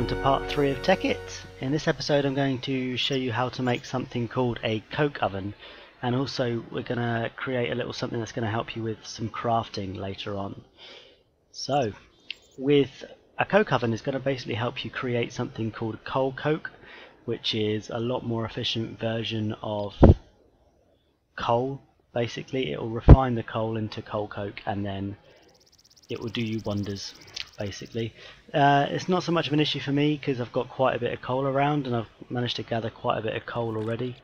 to part 3 of Tekkit. In this episode I'm going to show you how to make something called a coke oven, and also we're going to create a little something that's going to help you with some crafting later on. So with a coke oven is going to basically help you create something called coal coke, which is a lot more efficient version of coal. Basically it will refine the coal into coal coke and then it will do you wonders. Basically, it's not so much of an issue for me because I've got quite a bit of coal around and I've managed to gather quite a bit of coal already,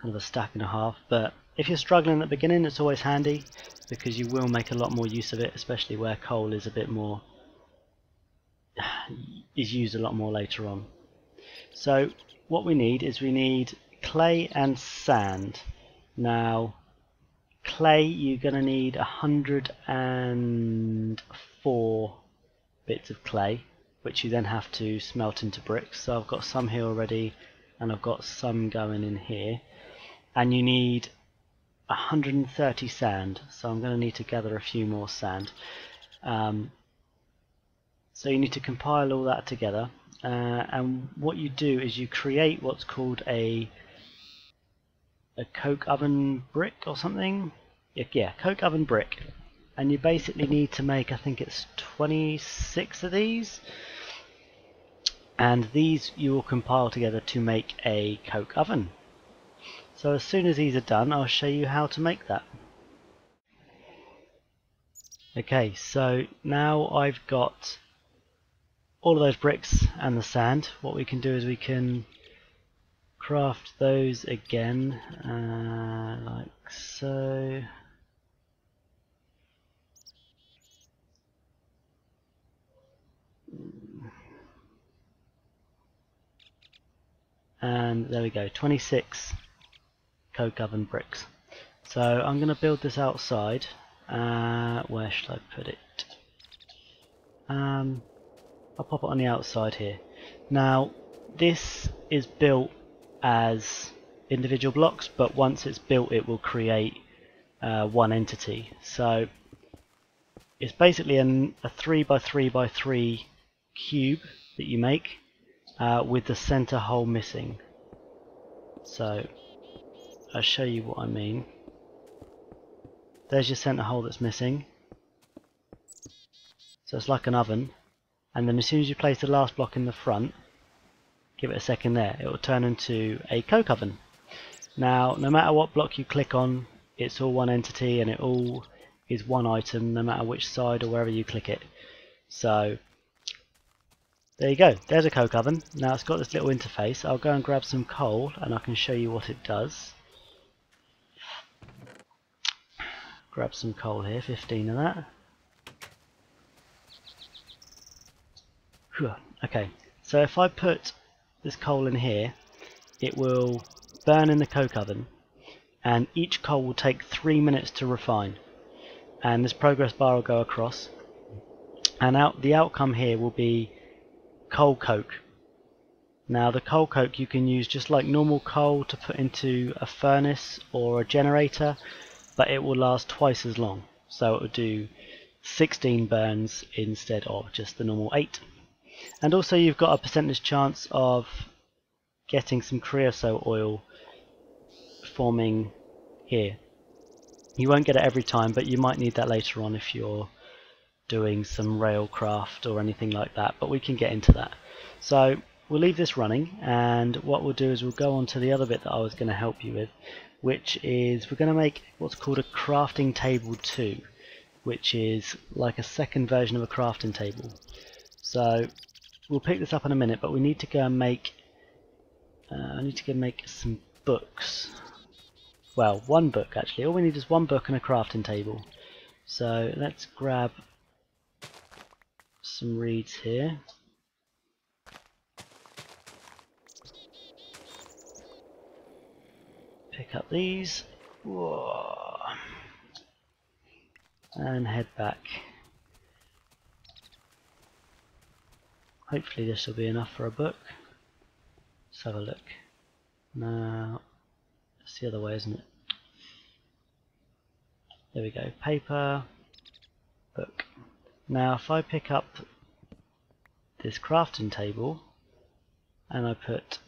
kind of a stack and a half. But if you're struggling at the beginning, it's always handy because you will make a lot more use of it, especially where coal is a bit more is used a lot more later on. So what we need is we need clay and sand. Now clay, you're going to need 104 bits of clay, which you then have to smelt into bricks. So I've got some here already and I've got some going in here, and you need 130 sand, so I'm going to need to gather a few more sand. So you need to compile all that together, and what you do is you create what's called a coke oven brick or something. Yeah, coke oven brick. And you basically need to make, I think it's 26 of these, and these you will compile together to make a coke oven. So as soon as these are done, I'll show you how to make that. Okay, so now I've got all of those bricks and the sand. What we can do is we can craft those again, like so. And there we go, 26 coke oven bricks. So I'm going to build this outside. Where should I put it? I'll pop it on the outside here. Now this is built as individual blocks, but once it's built it will create one entity. So it's basically a 3x3x3 cube that you make, with the center hole missing. So I'll show you what I mean. There's your center hole that's missing. So it's like an oven, and then as soon as you place the last block in the front, give it a second there, it will turn into a coke oven. Now no matter what block you click on, it's all one entity and it all is one item, no matter which side or wherever you click it. So there you go, there's a coke oven. Now it's got this little interface. I'll go and grab some coal and I can show you what it does. Grab some coal here, 15 of that. Okay, so if I put this coal in here, it will burn in the coke oven, and each coal will take 3 minutes to refine. And this progress bar will go across, and the outcome here will be coal coke. Now the coal coke you can use just like normal coal to put into a furnace or a generator, but it will last twice as long. So it will do 16 burns instead of just the normal 8. And also you've got a percentage chance of getting some creosote oil forming here. You won't get it every time, but you might need that later on if you're doing some railcraft or anything like that, but we can get into that. So we'll leave this running, and what we'll do is we'll go on to the other bit that I was going to help you with, which is we're going to make what's called a crafting table 2, which is like a second version of a crafting table. So we'll pick this up in a minute, but we need to go and make I need to go make some books. Well, one book actually. All we need is one book and a crafting table. So let's grab some reeds here. Pick up these. Whoa. And head back. Hopefully this will be enough for a book. Let's have a look. Now, it's the other way, isn't it? There we go. Paper, book. Now if I pick up this crafting table and I put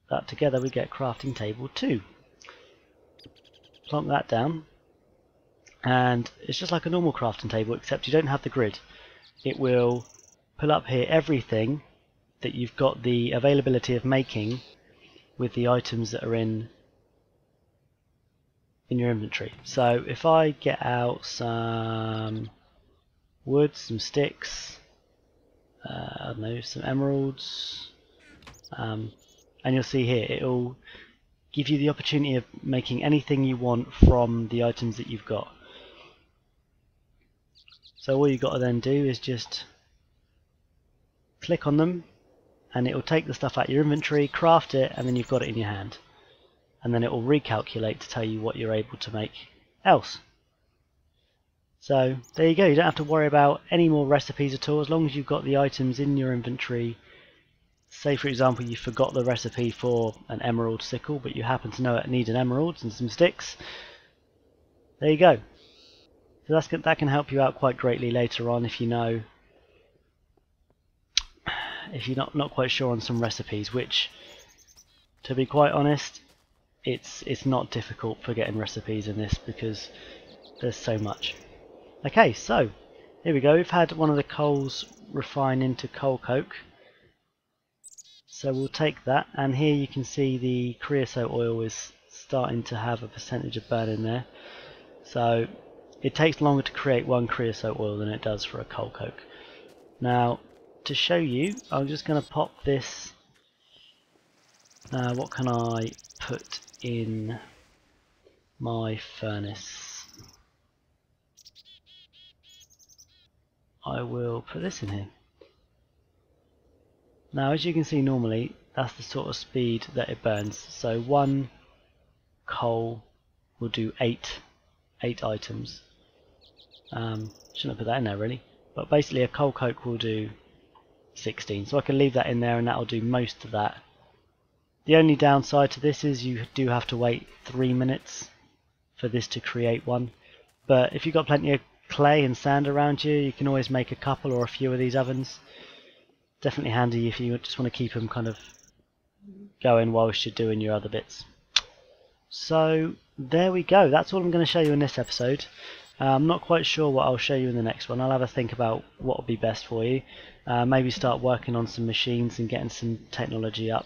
that together, we get crafting table 2. Plonk that down, and it's just like a normal crafting table, except you don't have the grid. It will pull up here everything that you've got the availability of making with the items that are in your inventory. So if I get out some wood, some sticks, I don't know, some emeralds, and you'll see here it'll give you the opportunity of making anything you want from the items that you've got. So all you've got to then do is just click on them and it will take the stuff out of your inventory, craft it, and then you've got it in your hand. And then it will recalculate to tell you what you're able to make else. So there you go, you don't have to worry about any more recipes at all, as long as you've got the items in your inventory. Say for example you forgot the recipe for an emerald sickle, but you happen to know it needs an emerald and some sticks. There you go. So that can help you out quite greatly later on if you're not quite sure on some recipes, which, to be quite honest, it's not difficult for getting recipes in this because there's so much. Okay, so here we go. We've had one of the coals refine into coal coke. So we'll take that, and here you can see the creosote oil is starting to have a percentage of burn in there. So it takes longer to create one creosote oil than it does for a coal coke. Now, to show you, I'm just going to pop this. What can I put in my furnace? I will put this in here. Now, as you can see, normally that's the sort of speed that it burns. So one coal will do eight items. Shouldn't have put that in there really, but basically a coal coke will do 16. So I can leave that in there, and that'll do most of that. The only downside to this is you do have to wait 3 minutes for this to create one. But if you've got plenty of clay and sand around you, you can always make a couple or a few of these ovens. Definitely handy if you just want to keep them kind of going whilst you're doing your other bits. So there we go, that's all I'm going to show you in this episode. I'm not quite sure what I'll show you in the next one. I'll have a think about what will be best for you. Maybe start working on some machines and getting some technology up.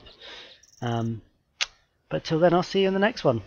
But till then, I'll see you in the next one.